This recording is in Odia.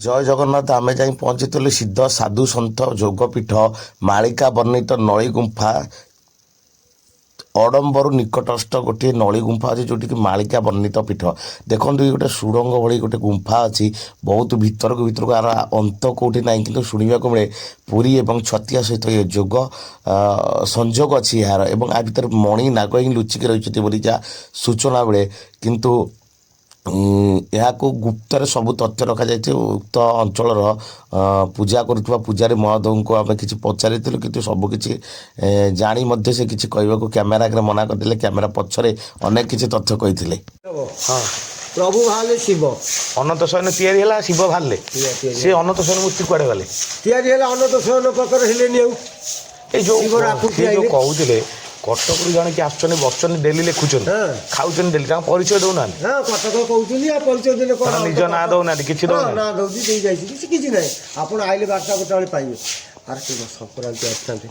ଜୟ ଜଗନ୍ନାଥ। ଆମେ ଯାଇ ପହଞ୍ଚିଥିଲୁ ସିଦ୍ଧ ସାଧୁ ସନ୍ଥ ଯୋଗପୀଠ ମାଳିକା ବର୍ଣ୍ଣିତ ନଳୀ ଗୁମ୍ଫା ଅଡ଼ମ୍ବରୁ ନିକଟସ୍ଥ ଗୋଟିଏ ନଳୀ ଗୁମ୍ଫା ଅଛି, ଯେଉଁଠିକି ମାଳିକା ବର୍ଣ୍ଣିତ ପୀଠ। ଦେଖନ୍ତୁ ଗୋଟେ ସୁଡ଼ଙ୍ଗ ଭଳି ଗୋଟେ ଗୁମ୍ଫା ଅଛି, ବହୁତ ଭିତରକୁ ଆର ଅନ୍ତ କେଉଁଠି ନାହିଁ, କିନ୍ତୁ ଶୁଣିବାକୁ ମିଳେ ପୁରୀ ଏବଂ ଛତିଆ ସହିତ ଏ ଯୋଗ ସଂଯୋଗ ଅଛି ଏହାର, ଏବଂ ଆ ଭିତରେ ମଣି ନାଗ ହିଁ ଲୁଚିକି ରହିଛନ୍ତି ବୋଲି ଯାହା ସୂଚନା ମିଳେ। କିନ୍ତୁ ଏହାକୁ ଗୁପ୍ତରେ ସବୁ ତଥ୍ୟ ରଖାଯାଇଛି। ଉକ୍ତ ଅଞ୍ଚଳର ପୂଜା କରୁଥିବା ପୂଜାରୀ ମହୋଦୟଙ୍କୁ ଆମେ କିଛି ପଚାରିଥିଲୁ, କିନ୍ତୁ ସବୁକିଛି ଜାଣି ମଧ୍ୟ ସେ କିଛି କହିବାକୁ କ୍ୟାମେରା ଆଗରେ ମନା କରିଥିଲେ। କ୍ୟାମେରା ପଛରେ ଅନେକ କିଛି ତଥ୍ୟ କହିଥିଲେ। ହଁ, ପ୍ରଭୁ ବାହାରିଲେ ଶିବ, ଅନନ୍ତ ଶୟନ ତିଆରି ହେଲା, ଶିବ ବାହାରିଲେ। ସେ ଅନନ୍ତ ଶୟନ ମୂର୍ତ୍ତି କୁଆଡ଼େ ଗଲେ? ତିଆରି ହେଲା ଅନନ୍ତ ଶୟନ ପ୍ରକଟ ହେଲେନି ଆଉ। ଏଇ ଯେଉଁ କହୁଥିଲେ କଟକରୁ ଜଣେ କି ଆସୁଛନ୍ତି ବସୁଛନ୍ତି, ଡେଲି ଲେଖୁଛନ୍ତି, ଖାଉଛନ୍ତି ଡେଲି, ତାଙ୍କ ପରିଚୟ ଦେଉନାହାନ୍ତି। ହଁ, କଟକ କହୁଛନ୍ତି ଆଉ ପରିଚୟ ଦେଲେ କ'ଣ? ନିଜ ନାଁ ଦେଉନାହାନ୍ତି, କିଛି ଦେଉନାହାନ୍ତି। ନାଁ ଦେଉଛି, ଦେଇ ଯାଇଛି, କିଛି ନାହିଁ। ଆପଣ ଆଇଲେ 12ଟା 1ଟା ବେଳେ ପାଇବେ। ଆରେ ସଂକ୍ରାନ୍ତି ଆସିଥାନ୍ତେ।